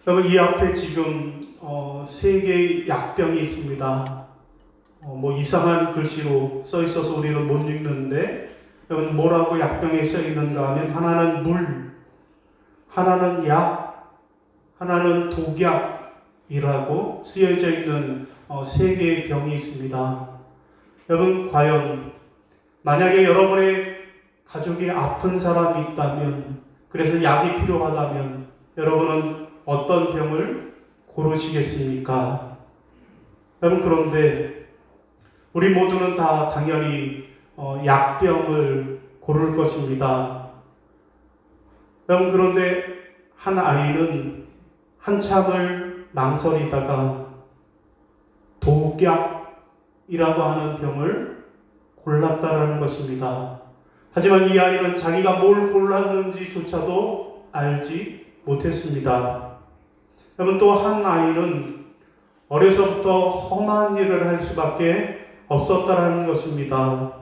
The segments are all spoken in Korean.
여러분, 이 앞에 지금 세 개의 약병이 있습니다. 뭐 이상한 글씨로 써 있어서 우리는 못 읽는데, 여러분 뭐라고 약병에 써 있는가 하면 하나는 물, 하나는 약, 하나는 독약이라고 쓰여져 있는 세 개의 병이 있습니다. 여러분, 과연 만약에 여러분의 가족이 아픈 사람이 있다면, 그래서 약이 필요하다면 여러분은 어떤 병을 고르시겠습니까? 여러분, 그런데 우리 모두는 다 당연히 약병을 고를 것입니다. 여러분, 그런데 한 아이는 한참을 망설이다가 독약이라고 하는 병을 골랐다라는 것입니다. 하지만 이 아이는 자기가 뭘 골랐는지조차도 알지 못했습니다. 여러분, 또 한 아이는 어려서부터 험한 일을 할 수밖에 없었다라는 것입니다.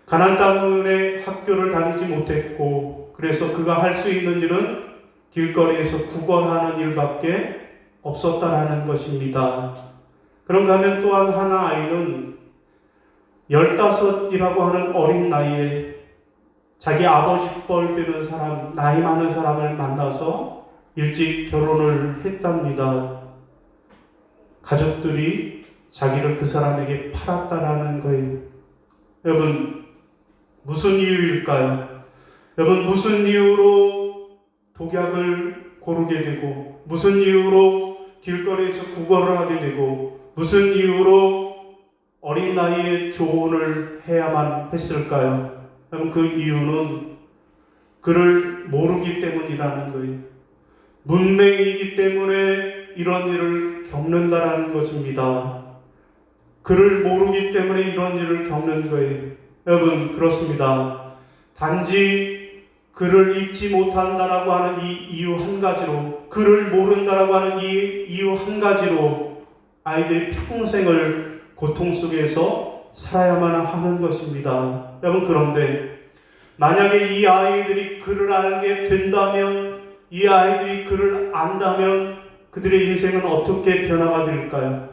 가난 때문에 학교를 다니지 못했고, 그래서 그가 할 수 있는 일은 길거리에서 구걸하는 일밖에 없었다라는 것입니다. 그런가 하면 또한 한 아이는 15이라고 하는 어린 나이에 자기 아버지 뻘 되는 사람, 나이 많은 사람을 만나서 일찍 결혼을 했답니다. 가족들이 자기를 그 사람에게 팔았다라는 거예요. 여러분, 무슨 이유일까요? 여러분, 무슨 이유로 독약을 고르게 되고, 무슨 이유로 길거리에서 구걸을 하게 되고, 무슨 이유로 어린 나이에 조언을 해야만 했을까요? 여러분, 그 이유는 그를 모르기 때문이라는 거예요. 문맹이기 때문에 이런 일을 겪는다라는 것입니다. 그를 모르기 때문에 이런 일을 겪는 거예요. 여러분, 그렇습니다. 단지 그를 잊지 못한다라고 하는 이 이유 한 가지로, 그를 모른다라고 하는 이 이유 한 가지로 아이들이 평생을 고통 속에서 살아야만 하는 것입니다. 여러분, 그런데 만약에 이 아이들이 그를 알게 된다면, 이 아이들이 그를 안다면 그들의 인생은 어떻게 변화가 될까요?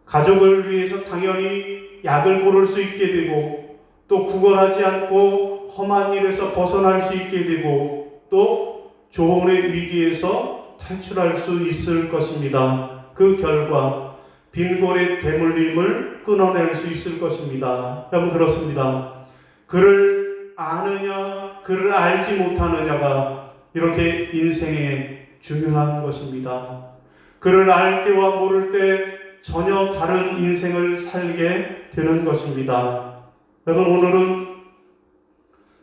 가족을 위해서 당연히 약을 고를 수 있게 되고, 또 구걸하지 않고 험한 일에서 벗어날 수 있게 되고, 또 조언의 위기에서 탈출할 수 있을 것입니다. 그 결과 빈곤의 대물림을 끊어낼 수 있을 것입니다. 여러분, 그렇습니다. 그를 아느냐, 그를 알지 못하느냐가 이렇게 인생에 중요한 것입니다. 그를 알 때와 모를 때 전혀 다른 인생을 살게 되는 것입니다. 여러분, 오늘은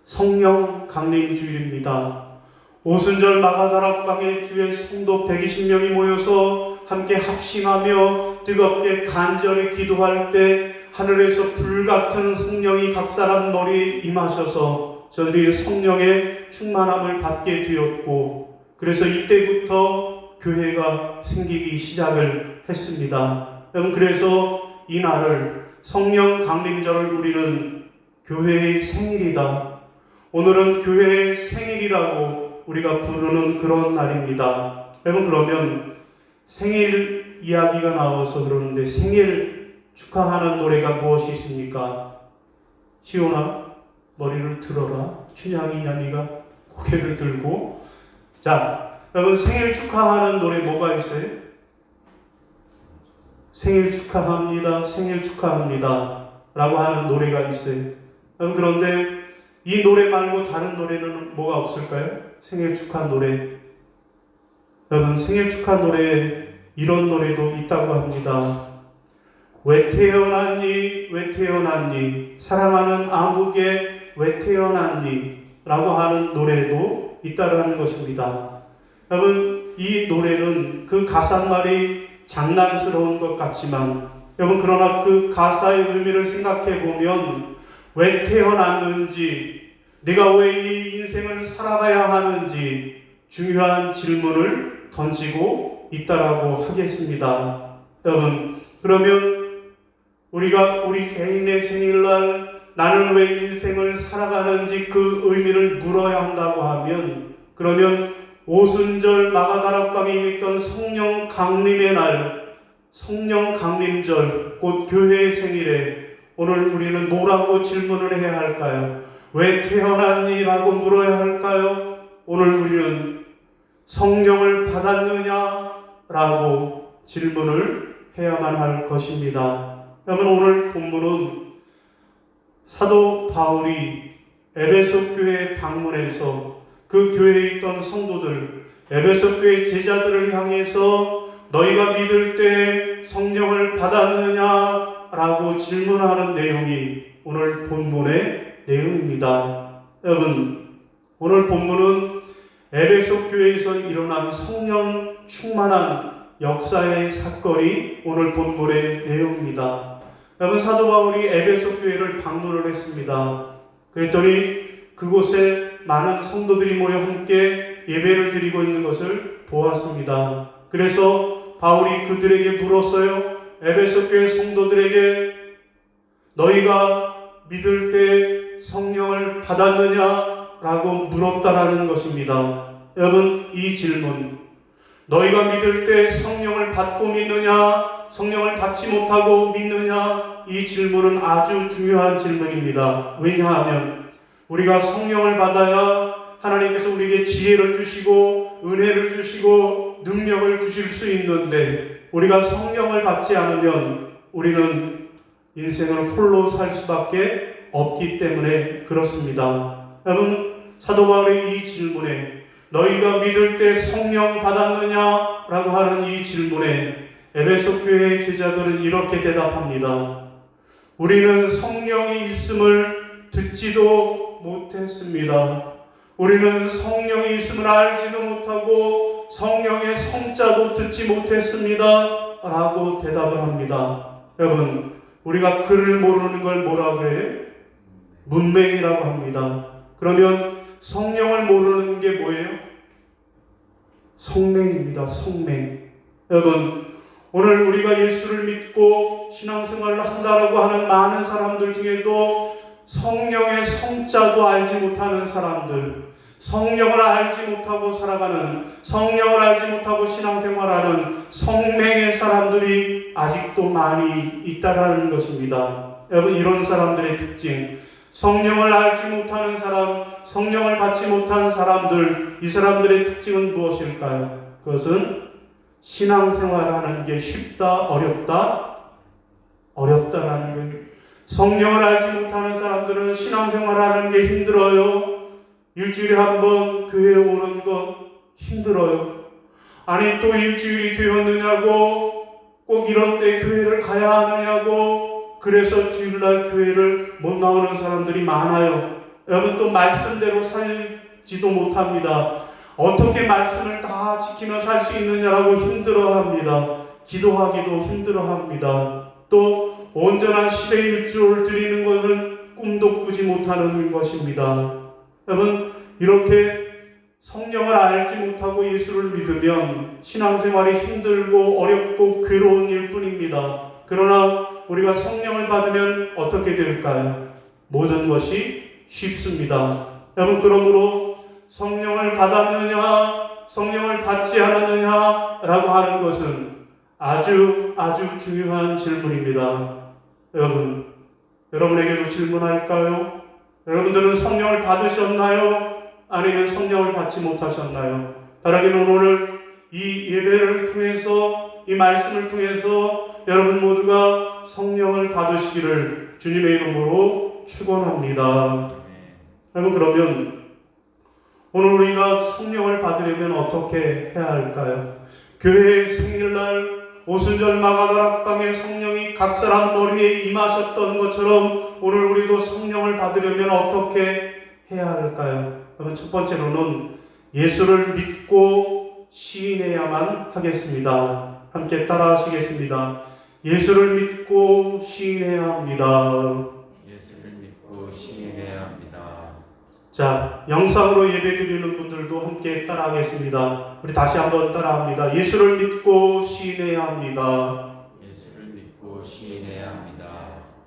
성령 강림 주일입니다. 오순절 마가다락방에 주의 성도 120명이 모여서 함께 합심하며 뜨겁게 간절히 기도할 때 하늘에서 불같은 성령이 각 사람 머리에 임하셔서 저들이 성령의 충만함을 받게 되었고, 그래서 이때부터 교회가 생기기 시작을 했습니다. 여러분, 그래서 이 날을, 성령 강림절을 우리는 교회의 생일이다, 오늘은 교회의 생일이라고 우리가 부르는 그런 날입니다. 여러분, 그러면 생일 이야기가 나와서 그러는데 생일 축하하는 노래가 무엇이 있습니까? 시온아, 머리를 들어라. 춘향이냐 네가 고개를 들고. 자, 여러분, 생일 축하하는 노래 뭐가 있어요? 생일 축하합니다, 생일 축하합니다 라고 하는 노래가 있어요. 여러분, 그런데 이 노래 말고 다른 노래는 뭐가 없을까요? 생일 축하 노래. 여러분, 생일 축하 노래에 이런 노래도 있다고 합니다. 왜 태어났니, 왜 태어났니, 사랑하는 아무개 왜 태어났니 라고 하는 노래도 있다는 것입니다. 여러분, 이 노래는 그 가사말이 장난스러운 것 같지만, 여러분, 그러나 그 가사의 의미를 생각해 보면 왜 태어났는지, 내가 왜 이 인생을 살아가야 하는지 중요한 질문을 던지고 있다라고 하겠습니다. 여러분, 그러면 우리가 우리 개인의 생일날 나는 왜 인생을 살아가는지 그 의미를 물어야 한다고 하면, 그러면 오순절 마가다락방에 임했던 성령 강림의 날, 성령 강림절, 곧 교회의 생일에 오늘 우리는 뭐라고 질문을 해야 할까요? 왜 태어났니라고 물어야 할까요? 오늘 우리는 성령을 받았느냐라고 질문을 해야만 할 것입니다. 여러분, 오늘 본문은 사도 바울이 에베소 교회에 방문해서 그 교회에 있던 성도들, 에베소 교회 제자들을 향해서 너희가 믿을 때 성령을 받았느냐라고 질문하는 내용이 오늘 본문의 내용입니다. 여러분, 오늘 본문은 에베소 교회에서 일어난 성령 충만한 역사의 사건이 오늘 본문의 내용입니다. 여러분, 사도 바울이 에베소 교회를 방문을 했습니다. 그랬더니 그곳에 많은 성도들이 모여 함께 예배를 드리고 있는 것을 보았습니다. 그래서 바울이 그들에게 물었어요. 에베소 교회 성도들에게 너희가 믿을 때 성령을 받았느냐라고 물었다라는 것입니다. 여러분, 이 질문, 너희가 믿을 때 성령을 받고 믿느냐, 성령을 받지 못하고 믿느냐, 이 질문은 아주 중요한 질문입니다. 왜냐하면 우리가 성령을 받아야 하나님께서 우리에게 지혜를 주시고 은혜를 주시고 능력을 주실 수 있는데, 우리가 성령을 받지 않으면 우리는 인생을 홀로 살 수밖에 없기 때문에 그렇습니다. 여러분, 사도 바울의 이 질문에, 너희가 믿을 때 성령 받았느냐라고 하는 이 질문에 에베소 교회의 제자들은 이렇게 대답합니다. 우리는 성령이 있음을 듣지도 못했습니다. 우리는 성령이 있음을 알지도 못하고 성령의 성자도 듣지 못했습니다 라고 대답을 합니다. 여러분, 우리가 글을 모르는 걸 뭐라고 그래요? 문맹이라고 합니다. 그러면 성령을 모르는 게 뭐예요? 성맹입니다. 성맹. 여러분, 오늘 우리가 예수를 믿고 신앙생활을 한다라고 하는 많은 사람들 중에도 성령의 성자도 알지 못하는 사람들, 성령을 알지 못하고 살아가는, 성령을 알지 못하고 신앙생활하는 성맹의 사람들이 아직도 많이 있다라는 것입니다. 여러분, 이런 사람들의 특징, 성령을 알지 못하는 사람, 성령을 받지 못하는 사람들, 이 사람들의 특징은 무엇일까요? 그것은 신앙생활하는 게 쉽다, 어렵다? 어렵다라는 거예요. 성령을 알지 못하는 사람들은 신앙생활하는 게 힘들어요. 일주일에 한 번 교회에 오는 것 힘들어요. 아니, 또 일주일이 되었느냐고, 꼭 이런 때 교회를 가야 하느냐고, 그래서 주일날 교회를 못 나오는 사람들이 많아요. 여러분, 또 말씀대로 살지도 못합니다. 어떻게 말씀을 다 지키며 살 수 있느냐라고 힘들어합니다. 기도하기도 힘들어합니다. 또 온전한 10의 1조를 드리는 것은 꿈도 꾸지 못하는 것입니다. 여러분, 이렇게 성령을 알지 못하고 예수를 믿으면 신앙생활이 힘들고 어렵고 괴로운 일뿐입니다. 그러나 우리가 성령을 받으면 어떻게 될까요? 모든 것이 쉽습니다. 여러분, 그러므로 성령을 받았느냐, 성령을 받지 않았느냐라고 하는 것은 아주 중요한 질문입니다. 여러분, 여러분에게도 질문할까요? 여러분들은 성령을 받으셨나요? 아니면 성령을 받지 못하셨나요? 바라기는 오늘 이 예배를 통해서, 이 말씀을 통해서 여러분 모두가 성령을 받으시기를 주님의 이름으로 축원합니다. 여러분, 그러면 오늘 우리가 성령을 받으려면 어떻게 해야 할까요? 교회의 생일날 오순절 마가다락방에 성령이 각 사람 머리에 임하셨던 것처럼 오늘 우리도 성령을 받으려면 어떻게 해야 할까요? 그러면 첫 번째로는 예수를 믿고 시인해야만 하겠습니다. 함께 따라 하시겠습니다. 예수를 믿고 시인해야 합니다. 예수를 믿고 시인해야 합니다. 자, 영상으로 예배드리는 분들도 함께 따라하겠습니다. 우리 다시 한번 따라합니다. 예수를 믿고 시인해야 합니다. 예수를 믿고 시인해야 합니다.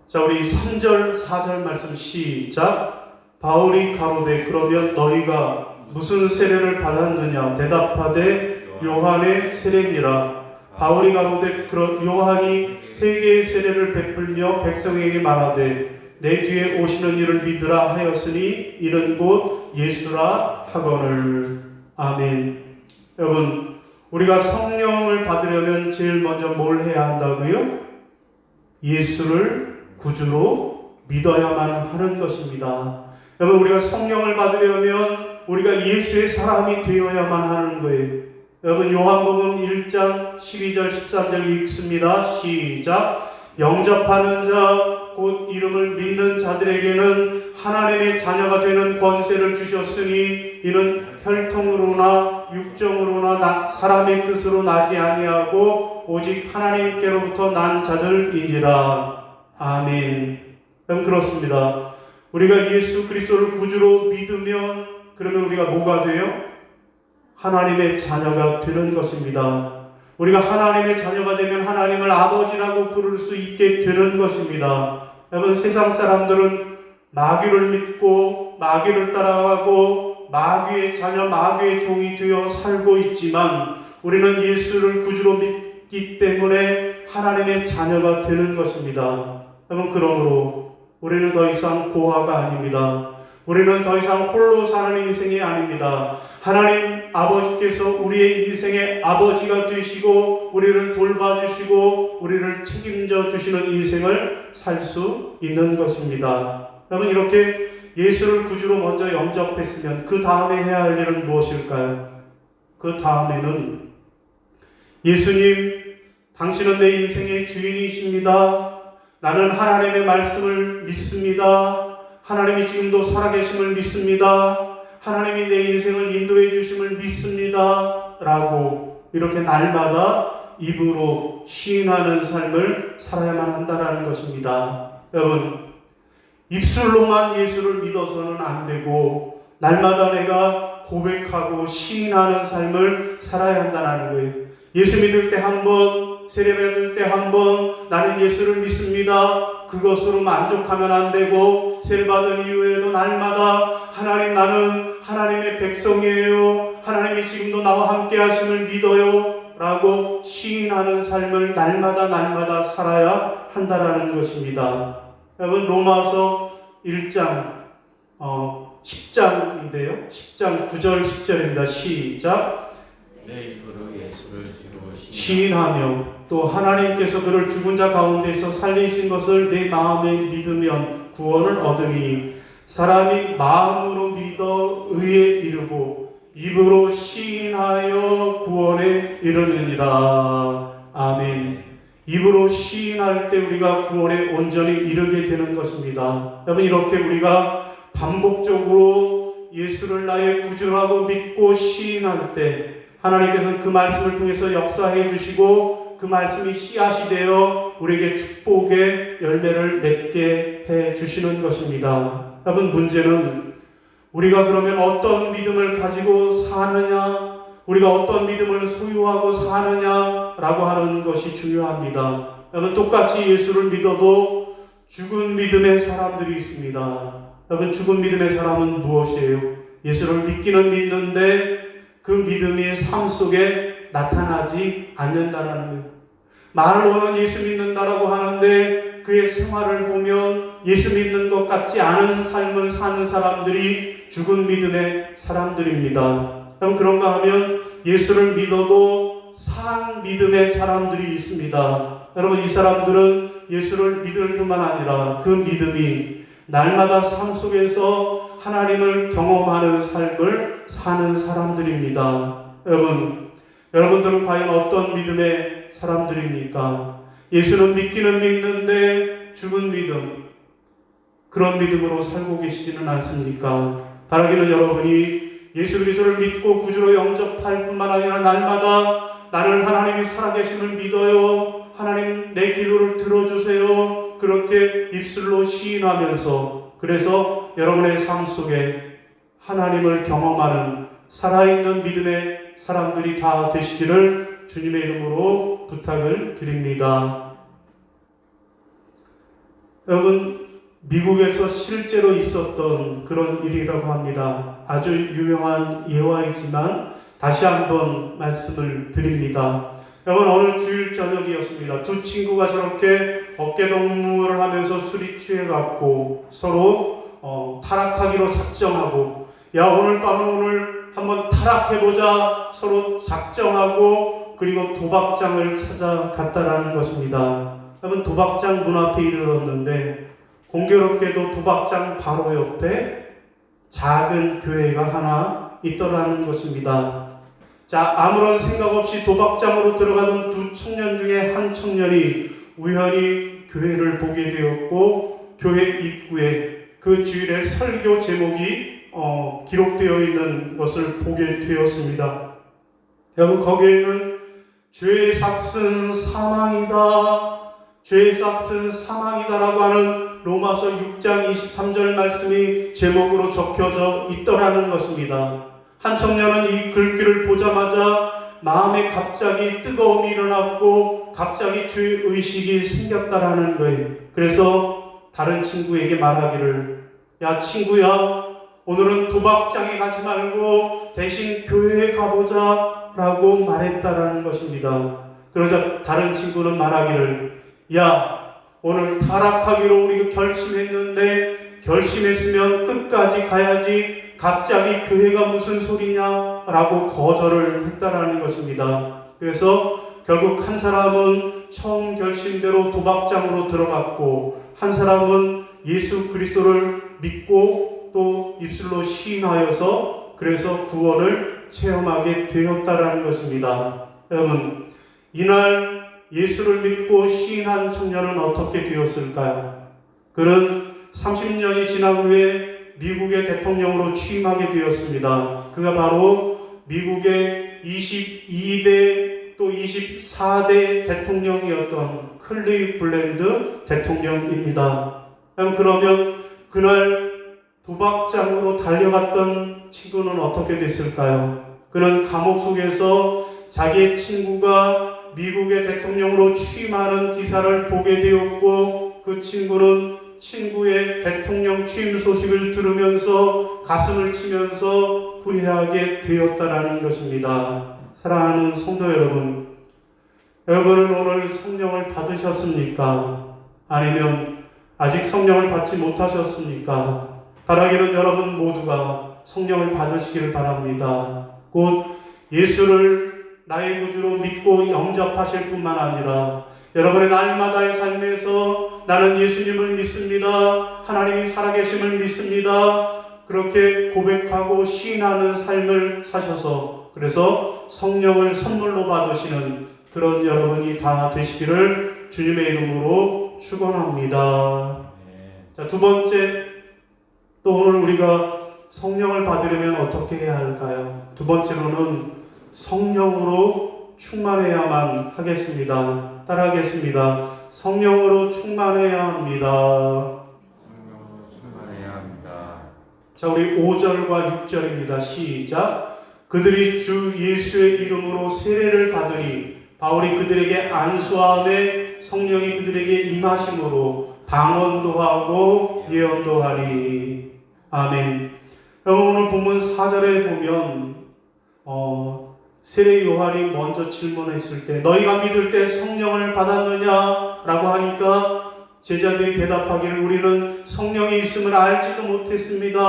자, 우리 3절, 4절 말씀 시작. 바울이 가로되 그러면 너희가 무슨 세례를 받았느냐? 대답하되 요한의 세례니라. 바울이 가로되 요한이 회개의 세례를 베풀며 백성에게 말하되 내 뒤에 오시는 이를 믿으라 하였으니 이는 곧 예수라 하거늘. 아멘. 여러분, 우리가 성령을 받으려면 제일 먼저 뭘 해야 한다고요? 예수를 구주로 믿어야만 하는 것입니다. 여러분, 우리가 성령을 받으려면 우리가 예수의 사람이 되어야만 하는 거예요. 여러분, 요한복음 1장 12절 13절 읽습니다. 시작. 영접하는 자 곧 이름을 믿는 자들에게는 하나님의 자녀가 되는 권세를 주셨으니 이는 혈통으로나 육정으로나 사람의 뜻으로 나지 아니하고 오직 하나님께로부터 난 자들인지라. 아멘. 그렇습니다. 우리가 예수 그리스도를 구주로 믿으면 그러면 우리가 뭐가 돼요? 하나님의 자녀가 되는 것입니다. 우리가 하나님의 자녀가 되면 하나님을 아버지라고 부를 수 있게 되는 것입니다. 여러분, 세상 사람들은 마귀를 믿고 마귀를 따라가고 마귀의 자녀, 마귀의 종이 되어 살고 있지만 우리는 예수를 구주로 믿기 때문에 하나님의 자녀가 되는 것입니다. 여러분, 그러므로 우리는 더 이상 고아가 아닙니다. 우리는 더 이상 홀로 사는 인생이 아닙니다. 하나님 아버지께서 우리의 인생의 아버지가 되시고 우리를 돌봐주시고 우리를 책임져 주시는 인생을 살 수 있는 것입니다. 여러분, 이렇게 예수를 구주로 먼저 영접했으면 그 다음에 해야 할 일은 무엇일까요? 그 다음에는 예수님, 당신은 내 인생의 주인이십니다. 나는 하나님의 말씀을 믿습니다. 하나님이 지금도 살아계심을 믿습니다. 하나님이 내 인생을 인도해 주심을 믿습니다. 라고 이렇게 날마다 입으로 시인하는 삶을 살아야만 한다는 것입니다. 여러분, 입술로만 예수를 믿어서는 안 되고 날마다 내가 고백하고 시인하는 삶을 살아야 한다는 거예요. 예수 믿을 때 한 번, 세례 받을 때 한 번, 나는 예수를 믿습니다. 그것으로 만족하면 안 되고 세례 받은 이후에도 날마다 하나님, 나는 하나님의 백성이에요. 하나님이 지금도 나와 함께 하심을 믿어요. 라고 시인하는 삶을 날마다 살아야 한다는 것입니다. 여러분, 로마서 1장 10장인데요. 10장 9절 10절입니다. 시작. 내 입으로 예수를 주로 시인하며 또 하나님께서 그를 죽은 자 가운데서 살리신 것을 내 마음에 믿으면 구원을 얻으니 사람이 마음으로 믿어 의에 이르고 입으로 시인하여 구원에 이르느니라. 아멘. 입으로 시인할 때 우리가 구원에 온전히 이르게 되는 것입니다. 여러분, 이렇게 우리가 반복적으로 예수를 나의 구주라고 믿고 시인할 때 하나님께서 그 말씀을 통해서 역사해 주시고 그 말씀이 씨앗이 되어 우리에게 축복의 열매를 맺게 해 주시는 것입니다. 여러분, 문제는 우리가 그러면 어떤 믿음을 가지고 사느냐, 우리가 어떤 믿음을 소유하고 사느냐라고 하는 것이 중요합니다. 여러분, 똑같이 예수를 믿어도 죽은 믿음의 사람들이 있습니다. 여러분, 죽은 믿음의 사람은 무엇이에요? 예수를 믿기는 믿는데 그 믿음이 삶 속에 나타나지 않는다는 거예요. 말로는 예수 믿는다라고 하는데 그의 생활을 보면 예수 믿는 것 같지 않은 삶을 사는 사람들이 죽은 믿음의 사람들입니다. 그럼 그런가 하면 예수를 믿어도 산 믿음의 사람들이 있습니다. 여러분, 이 사람들은 예수를 믿을 뿐만 아니라 그 믿음이 날마다 삶 속에서 하나님을 경험하는 삶을 사는 사람들입니다. 여러분들은 과연 어떤 믿음의 사람들입니까? 예수는 믿기는 믿는데 죽은 믿음, 그런 믿음으로 살고 계시지는 않습니까? 바라기는 여러분이 예수 그리스도를 믿고 구주로 영접할 뿐만 아니라 날마다 나는 하나님이 살아계심을 믿어요. 하나님, 내 기도를 들어주세요. 그렇게 입술로 시인하면서, 그래서 여러분의 삶 속에 하나님을 경험하는 살아있는 믿음의 사람들이 다 되시기를 주님의 이름으로 부탁을 드립니다. 여러분, 미국에서 실제로 있었던 그런 일이라고 합니다. 아주 유명한 예화이지만 다시 한번 말씀을 드립니다. 여러분, 오늘 주일 저녁이었습니다. 두 친구가 저렇게 어깨동무를 하면서 술이 취해갖고 서로 타락하기로 작정하고, 야, 오늘 밤은 오늘 한번 타락해보자 서로 작정하고, 그리고 도박장을 찾아갔다라는 것입니다. 여러분, 도박장 문 앞에 이르렀는데 공교롭게도 도박장 바로 옆에 작은 교회가 하나 있더라는 것입니다. 자, 아무런 생각 없이 도박장으로 들어가던 두 청년 중에 한 청년이 우연히 교회를 보게 되었고, 교회 입구에 그 주일의 설교 제목이 기록되어 있는 것을 보게 되었습니다. 여러분, 거기에는 죄의 삭은 사망이다, 죄의 삭은 사망이다라고 하는 로마서 6장 23절 말씀이 제목으로 적혀져 있더라는 것입니다. 한 청년은 이 글귀를 보자마자 마음에 갑자기 뜨거움이 일어났고 갑자기 죄의식이 생겼다라는 거예요. 그래서 다른 친구에게 말하기를, 야, 친구야, 오늘은 도박장에 가지 말고 대신 교회에 가보자 라고 말했다라는 것입니다. 그러자 다른 친구는 말하기를, 야, 오늘 타락하기로 우리가 결심했는데 결심했으면 끝까지 가야지 갑자기 교회가 무슨 소리냐 라고 거절을 했다라는 것입니다. 그래서 결국 한 사람은 처음 결심대로 도박장으로 들어갔고, 한 사람은 예수 그리스도를 믿고 또 입술로 시인하여서 그래서 구원을 체험하게 되었다라는 것입니다. 여러분, 이날 예수를 믿고 시인한 청년은 어떻게 되었을까요? 그는 30년이 지난 후에 미국의 대통령으로 취임하게 되었습니다. 그가 바로 미국의 22대 또 24대 대통령이었던 클리블랜드 대통령입니다. 그러면 그날 도박장으로 달려갔던 친구는 어떻게 됐을까요? 그는 감옥 속에서 자기의 친구가 미국의 대통령으로 취임하는 기사를 보게 되었고, 그 친구는 친구의 대통령 취임 소식을 들으면서 가슴을 치면서 후회하게 되었다라는 것입니다. 사랑하는 성도 여러분, 여러분은 오늘 성령을 받으셨습니까? 아니면 아직 성령을 받지 못하셨습니까? 바라기는 여러분 모두가 성령을 받으시기를 바랍니다. 곧 예수를 나의 구주로 믿고 영접하실 뿐만 아니라 여러분의 날마다의 삶에서 나는 예수님을 믿습니다, 하나님이 살아계심을 믿습니다, 그렇게 고백하고 시인하는 삶을 사셔서 그래서 성령을 선물로 받으시는 그런 여러분이 다 되시기를 주님의 이름으로 축원합니다. 자, 두 번째, 또 오늘 우리가 성령을 받으려면 어떻게 해야 할까요? 두 번째로는 성령으로 충만해야만 하겠습니다. 따라하겠습니다. 성령으로 충만해야 합니다. 성령으로 충만해야 합니다. 자, 우리 5절과 6절입니다. 시작. 그들이 주 예수의 이름으로 세례를 받으니 바울이 그들에게 안수함에 성령이 그들에게 임하심으로 방언도 하고 예언도 하니. 아멘. 오늘 본문 4절에 보면 세례 요한이 먼저 질문했을 때 너희가 믿을 때 성령을 받았느냐? 라고 하니까 제자들이 대답하기를 우리는 성령이 있음을 알지도 못했습니다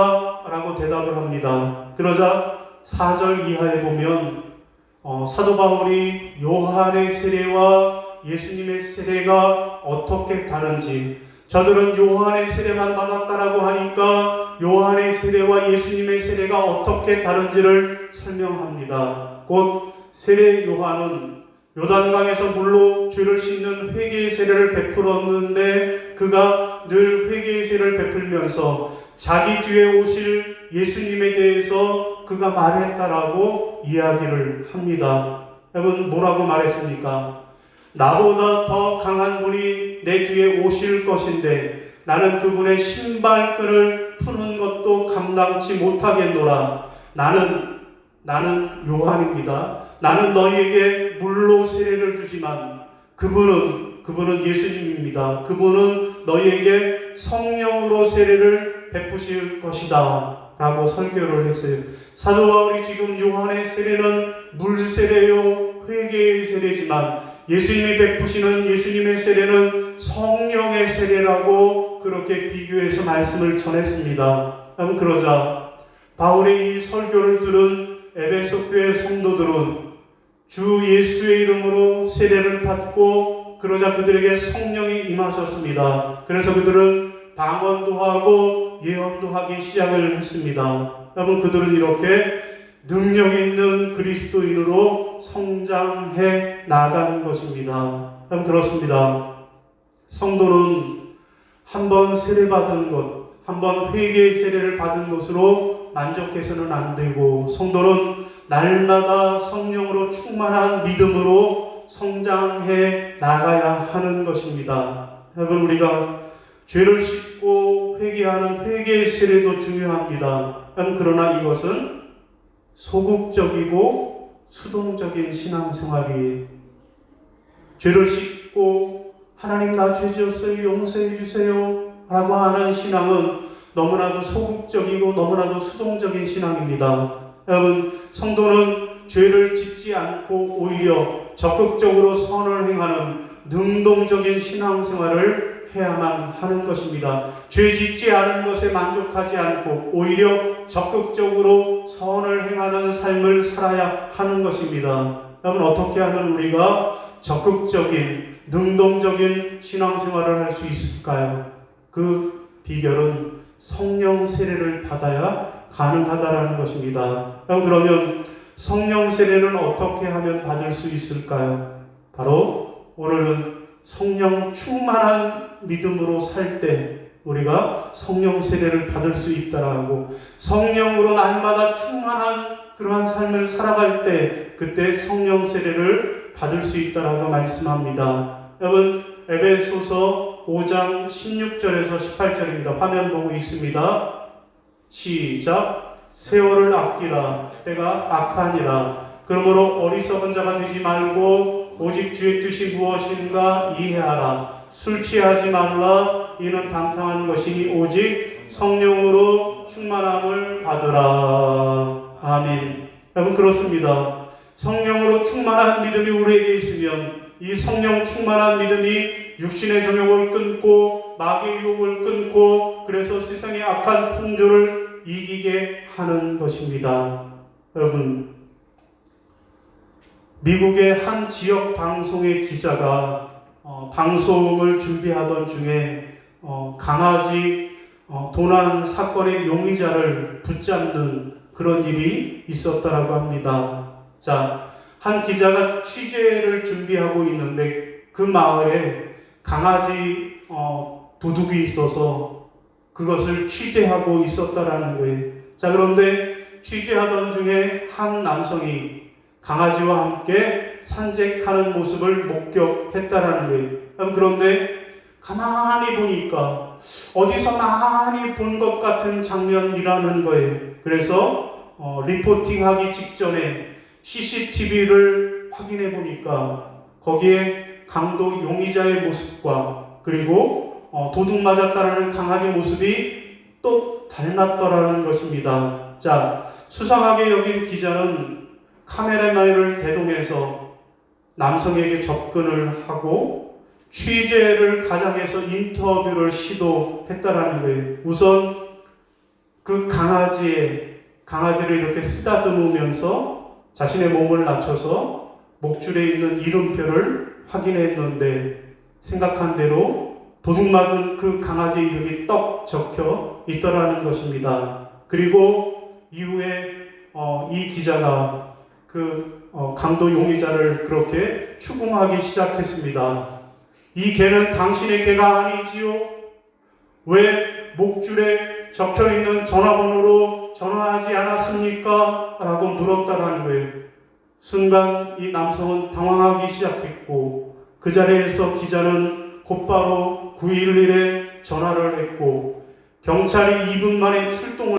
라고 대답을 합니다. 그러자 4절 이하에 보면 사도 바울이 요한의 세례와 예수님의 세례가 어떻게 다른지, 저들은 요한의 세례만 받았다라고 하니까 요한의 세례와 예수님의 세례가 어떻게 다른지를 설명합니다. 곧 세례 요한은 요단강에서 물로 죄를 씻는 회개의 세례를 베풀었는데 그가 늘 회개의 세례를 베풀면서 자기 뒤에 오실 예수님에 대해서 그가 말했다라고 이야기를 합니다. 여러분, 뭐라고 말했습니까? 나보다 더 강한 분이 내 뒤에 오실 것인데 나는 그분의 신발끈을 푸는 것도 감당치 못하겠노라. 나는 요한입니다. 나는 너희에게 물로 세례를 주지만 그분은 예수님입니다. 그분은 너희에게 성령으로 세례를 베푸실 것이다 라고 설교를 했어요. 사도 바울이 지금 요한의 세례는 물 세례요 회개의 세례지만 예수님이 베푸시는 예수님의 세례는 성령의 세례라고 그렇게 비교해서 말씀을 전했습니다. 그러자 바울의 이 설교를 들은 에베소 교회 성도들은 주 예수의 이름으로 세례를 받고 그러자 그들에게 성령이 임하셨습니다. 그래서 그들은 방언도 하고 예언도 하기 시작을 했습니다. 여러분, 그들은 이렇게 능력 있는 그리스도인으로 성장해 나가는 것입니다. 여러분, 그렇습니다. 성도는 한번 세례받은 것, 한번 회개의 세례를 받은 것으로 만족해서는 안 되고, 성도는 날마다 성령으로 충만한 믿음으로 성장해 나가야 하는 것입니다. 여러분, 우리가 죄를 씻고 회개하는 회개의 세례도 중요합니다. 그러나 이것은 소극적이고 수동적인 신앙생활이에요. 죄를 씻고 하나님 나 죄 지었어요 용서해 주세요 라고 하는 신앙은 너무나도 소극적이고 너무나도 수동적인 신앙입니다. 여러분, 성도는 죄를 짓지 않고 오히려 적극적으로 선을 행하는 능동적인 신앙생활을 해야만 하는 것입니다. 죄 짓지 않은 것에 만족하지 않고 오히려 적극적으로 선을 행하는 삶을 살아야 하는 것입니다. 여러분, 어떻게 하면 우리가 적극적인 능동적인 신앙생활을 할 수 있을까요? 그 비결은 성령 세례를 받아야 가능하다라는 것입니다. 그러면 성령 세례는 어떻게 하면 받을 수 있을까요? 바로 오늘은 성령 충만한 믿음으로 살 때 우리가 성령 세례를 받을 수 있다라고, 성령으로 날마다 충만한 그러한 삶을 살아갈 때 그때 성령 세례를 받을 수 있다라고 말씀합니다. 여러분, 에베소서 5장 16절에서 18절입니다. 화면 보고 있습니다. 시작. 세월을 아끼라. 때가 악하니라. 그러므로 어리석은 자가 되지 말고 오직 주의 뜻이 무엇인가 이해하라. 술 취하지 말라. 이는 방탕한 것이니 오직 성령으로 충만함을 받으라. 아멘. 여러분, 그렇습니다. 성령으로 충만한 믿음이 우리에게 있으면 이 성령 충만한 믿음이 육신의 정욕을 끊고 마귀의 유혹을 끊고 그래서 세상의 악한 풍조를 이기게 하는 것입니다. 여러분, 미국의 한 지역 방송의 기자가 방송을 준비하던 중에 강아지 도난 사건의 용의자를 붙잡는 그런 일이 있었다라고 합니다. 자, 한 기자가 취재를 준비하고 있는데 그 마을에 강아지 도둑이 있어서 그것을 취재하고 있었다라는 거예요. 자, 그런데 취재하던 중에 한 남성이 강아지와 함께 산책하는 모습을 목격했다라는 거예요. 그런데 가만히 보니까 어디서 많이 본 것 같은 장면이라는 거예요. 그래서 리포팅하기 직전에 CCTV를 확인해 보니까 거기에 강도 용의자의 모습과 그리고 도둑 맞았다라는 강아지 모습이 또 닮았더라는 것입니다. 자, 수상하게 여긴 기자는 카메라맨을 대동해서 남성에게 접근을 하고 취재를 가장해서 인터뷰를 시도했다라는 거예요. 우선 그 강아지를 이렇게 쓰다듬으면서 자신의 몸을 낮춰서 목줄에 있는 이름표를 확인했는데 생각한 대로 도둑맞은 그 강아지 이름이 떡 적혀 있더라는 것입니다. 그리고 이후에 이 기자가 그 강도 용의자를 그렇게 추궁하기 시작했습니다. 이 개는 당신의 개가 아니지요? 왜 목줄에 적혀있는 전화번호로 전화하지 않았습니까? 라고 물었다라는 거예요. 순간 이 남성은 당황하기 시작했고 그 자리에서 기자는 곧바로 911에 전화를 했고 경찰이 2분 만에 출동을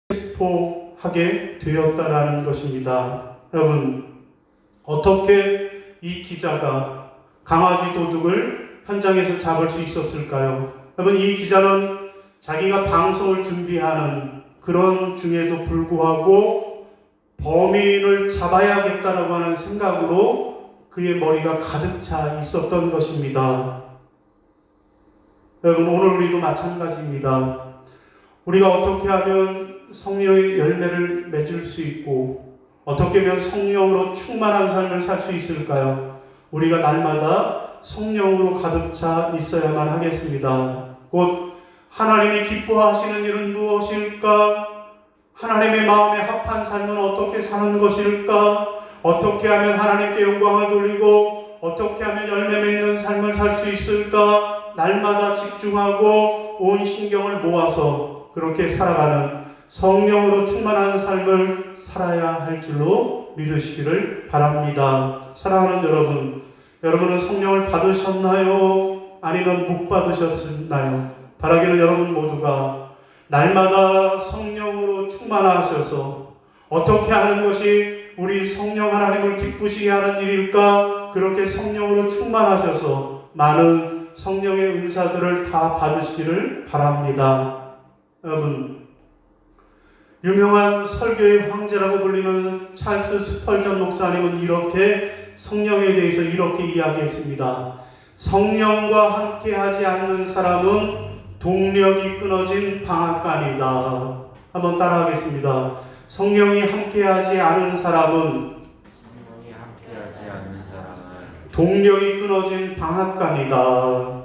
체포하게 되었다라는 것입니다. 여러분, 어떻게 이 기자가 강아지 도둑을 현장에서 잡을 수 있었을까요? 여러분, 이 기자는 자기가 방송을 준비하는 그런 중에도 불구하고 범인을 잡아야겠다라고 하는 생각으로 그의 머리가 가득 차 있었던 것입니다. 여러분, 오늘 우리도 마찬가지입니다. 우리가 어떻게 하면 성령의 열매를 맺을 수 있고 어떻게 하면 성령으로 충만한 삶을 살 수 있을까요? 우리가 날마다 성령으로 가득 차 있어야만 하겠습니다. 곧 하나님이 기뻐하시는 일은 무엇일까? 하나님의 마음에 합한 삶은 어떻게 사는 것일까? 어떻게 하면 하나님께 영광을 돌리고 어떻게 하면 열매 맺는 삶을 살 수 있을까? 날마다 집중하고 온 신경을 모아서 그렇게 살아가는 성령으로 충만한 삶을 살아야 할 줄로 믿으시기를 바랍니다. 사랑하는 여러분, 여러분은 성령을 받으셨나요? 아니면 못 받으셨나요? 바라기는 여러분 모두가 날마다 성령으로 충만하셔서 어떻게 하는 것이 우리 성령 하나님을 기쁘시게 하는 일일까? 그렇게 성령으로 충만하셔서 많은 성령의 은사들을 다 받으시기를 바랍니다. 여러분, 유명한 설교의 황제라고 불리는 찰스 스펄전 목사님은 이렇게 성령에 대해서 이렇게 이야기했습니다. 성령과 함께하지 않는 사람은 동력이 끊어진 방앗간이다. 한번 따라하겠습니다. 성령이 함께하지 않은 사람은 동력이 끊어진 방앗간이다.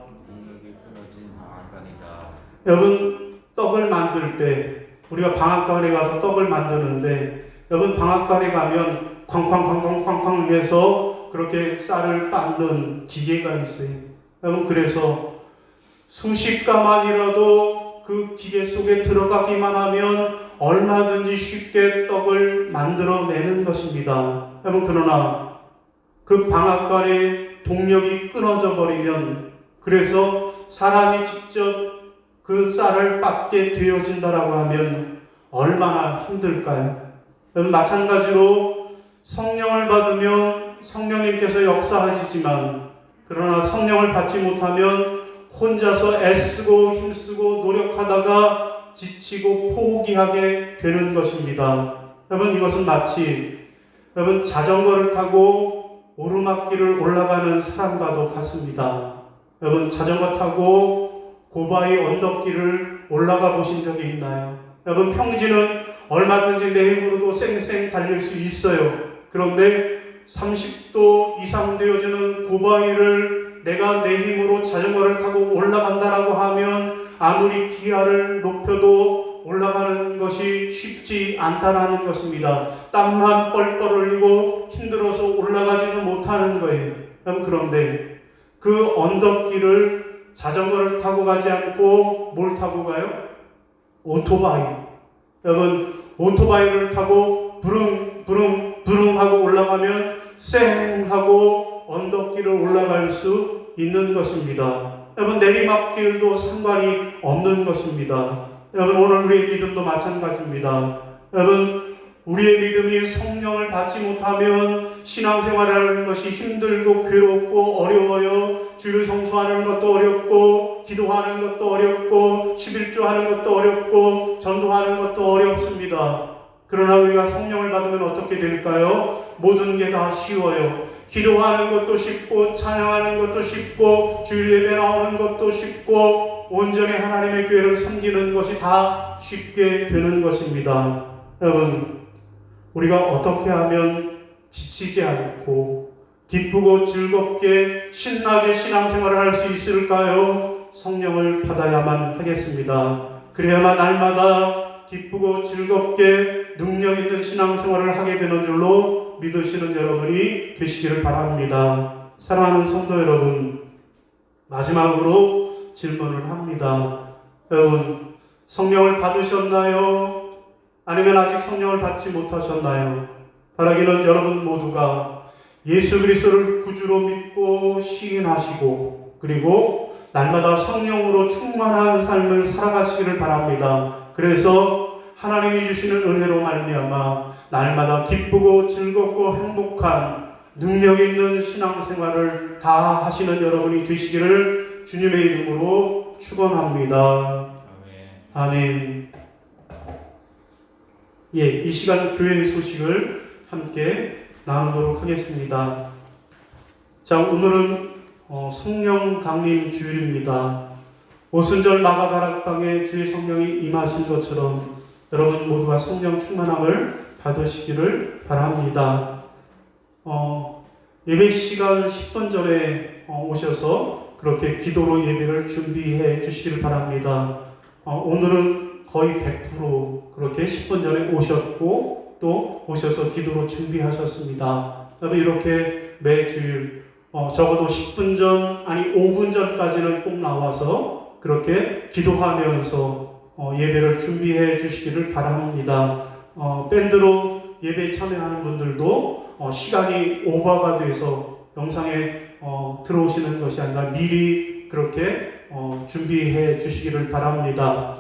여러분, 떡을 만들 때 우리가 방앗간에 가서 떡을 만드는데 여러분, 방앗간에 가면 쾅쾅쾅쾅쾅쾅 해서 그렇게 쌀을 빻는 기계가 있어요. 여러분, 그래서 수십가만이라도 그 기계 속에 들어가기만 하면 얼마든지 쉽게 떡을 만들어내는 것입니다. 여러분, 그러나 그 방앗간에 동력이 끊어져 버리면, 그래서 사람이 직접 그 쌀을 빻게 되어진다라고 하면 얼마나 힘들까요? 여러분, 마찬가지로 성령을 받으면 성령님께서 역사하시지만, 그러나 성령을 받지 못하면 혼자서 애쓰고 힘쓰고 노력하다가 지치고 포기하게 되는 것입니다. 여러분, 이것은 마치 여러분 자전거를 타고 오르막길을 올라가는 사람과도 같습니다. 여러분, 자전거 타고 고바위 언덕길을 올라가 보신 적이 있나요? 여러분, 평지는 얼마든지 내 힘으로도 쌩쌩 달릴 수 있어요. 그런데 30도 이상 되어지는 고바위를 내가 내 힘으로 자전거를 타고 올라간다라고 하면 아무리 기아를 높여도 올라가는 것이 쉽지 않다라는 것입니다. 땀만 뻘뻘 흘리고 힘들어서 올라가지는 못하는 거예요. 그런데 그 언덕길을 자전거를 타고 가지 않고 뭘 타고 가요? 오토바이. 여러분, 오토바이를 타고 부릉부릉 하고 올라가면 쌩 하고 언덕길을 올라갈 수 있는 것입니다. 여러분, 내리막길도 상관이 없는 것입니다. 여러분, 오늘 우리의 믿음도 마찬가지입니다. 여러분, 우리의 믿음이 성령을 받지 못하면 신앙생활하는 것이 힘들고 괴롭고 어려워요. 주일 성수하는 것도 어렵고 기도하는 것도 어렵고 11조하는 것도 어렵고 전도하는 것도 어렵습니다. 그러나 우리가 성령을 받으면 어떻게 될까요? 모든 게 다 쉬워요. 기도하는 것도 쉽고 찬양하는 것도 쉽고 주일 예배 나오는 것도 쉽고 온전히 하나님의 교회를 섬기는 것이 다 쉽게 되는 것입니다. 여러분, 우리가 어떻게 하면 지치지 않고 기쁘고 즐겁게 신나게 신앙생활을 할 수 있을까요? 성령을 받아야만 하겠습니다. 그래야만 날마다 기쁘고 즐겁게 능력 있는 신앙생활을 하게 되는 줄로 믿으시는 여러분이 되시기를 바랍니다. 사랑하는 성도 여러분, 마지막으로 질문을 합니다. 여러분, 성령을 받으셨나요? 아니면 아직 성령을 받지 못하셨나요? 바라기는 여러분 모두가 예수 그리스도를 구주로 믿고 시인하시고 그리고 날마다 성령으로 충만한 삶을 살아가시기를 바랍니다. 그래서 하나님이 주시는 은혜로 말미암아 날마다 기쁘고 즐겁고 행복한 능력 있는 신앙생활을 다 하시는 여러분이 되시기를 주님의 이름으로 축원합니다. 아멘. 아멘. 예, 이 시간 교회 소식을 함께 나누도록 하겠습니다. 자, 오늘은 성령 강림 주일입니다. 오순절 마가다락방에 주의 성령이 임하신 것처럼 여러분 모두가 성령 충만함을 받으시기를 바랍니다. 예배 시간 10분 전에 오셔서 그렇게 기도로 예배를 준비해 주시기를 바랍니다. 오늘은 거의 100% 그렇게 10분 전에 오셨고 또 오셔서 기도로 준비하셨습니다. 나도 이렇게 매주일 적어도 10분 전 아니 5분 전까지는 꼭 나와서 그렇게 기도하면서 예배를 준비해 주시기를 바랍니다. 밴드로 예배에 참여하는 분들도 시간이 오버가 돼서 영상에 들어오시는 것이 아니라 미리 그렇게 준비해 주시기를 바랍니다.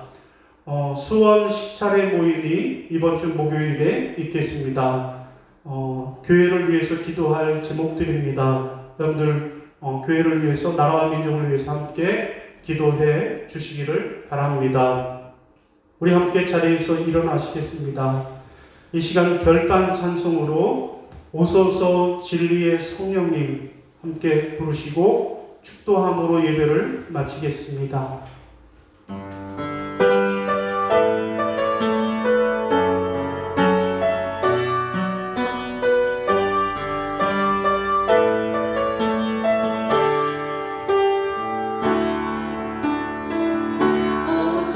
수원 시차례 모임이 이번 주 목요일에 있겠습니다. 교회를 위해서 기도할 제목들입니다. 여러분들 교회를 위해서 나라와 민족을 위해서 함께 기도해 주시기를 바랍니다. 우리 함께 자리에서 일어나시겠습니다. 이 시간 결단 찬송으로 오소서 진리의 성령님 함께 부르시고 축도함으로 예배를 마치겠습니다.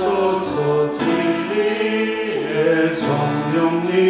오소서 진리의 성령님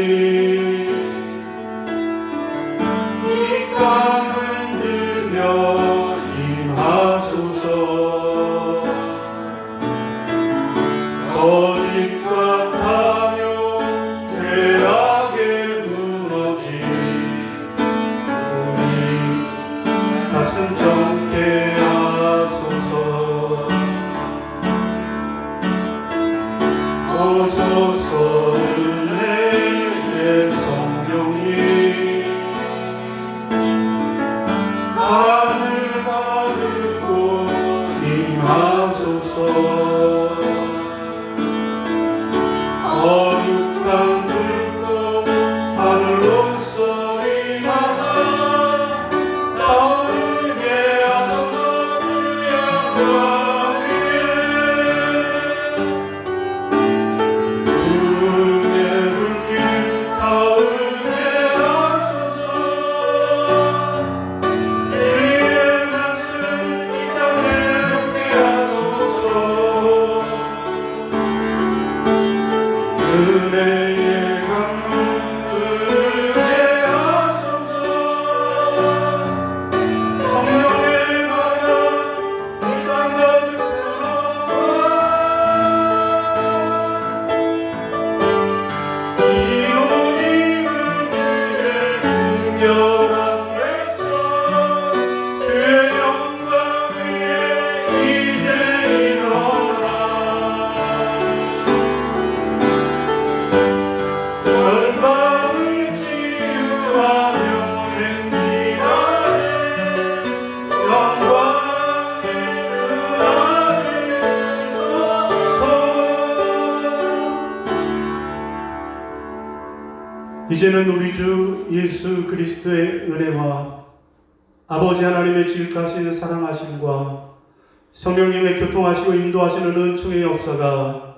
이제는 우리 주 예수 그리스도의 은혜와 아버지 하나님의 지극하신 사랑하심과 성령님의 교통하시고 인도하시는 은총의 역사가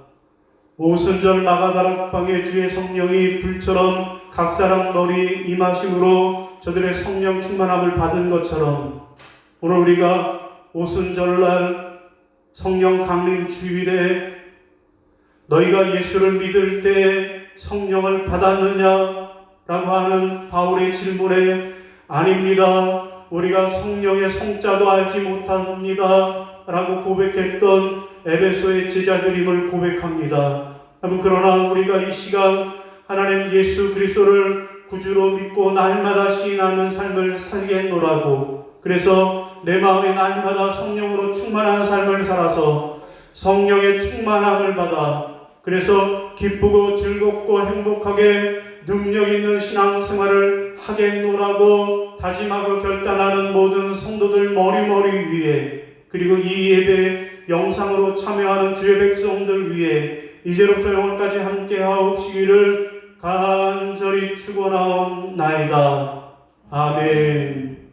오순절 마가다락방의 주의 성령이 불처럼 각 사람 머리에 임하심으로 저들의 성령 충만함을 받은 것처럼 오늘 우리가 오순절날 성령 강림 주일에 너희가 예수를 믿을 때 성령을 받았느냐? 라고 하는 바울의 질문에 아닙니다. 우리가 성령의 성자도 알지 못합니다. 라고 고백했던 에베소의 제자들임을 고백합니다. 여러분, 그러나 우리가 이 시간 하나님 예수 그리스도를 구주로 믿고 날마다 시인하는 삶을 살겠노라고, 그래서 내 마음에 날마다 성령으로 충만한 삶을 살아서 성령의 충만함을 받아 그래서 기쁘고 즐겁고 행복하게 능력 있는 신앙생활을 하겠노라고 다짐하고 결단하는 모든 성도들 머리머리 위에, 그리고 이 예배 영상으로 참여하는 주의 백성들 위에 이제로부터 영원까지 함께하옵시기를 간절히 축원하옵나이다. 아멘.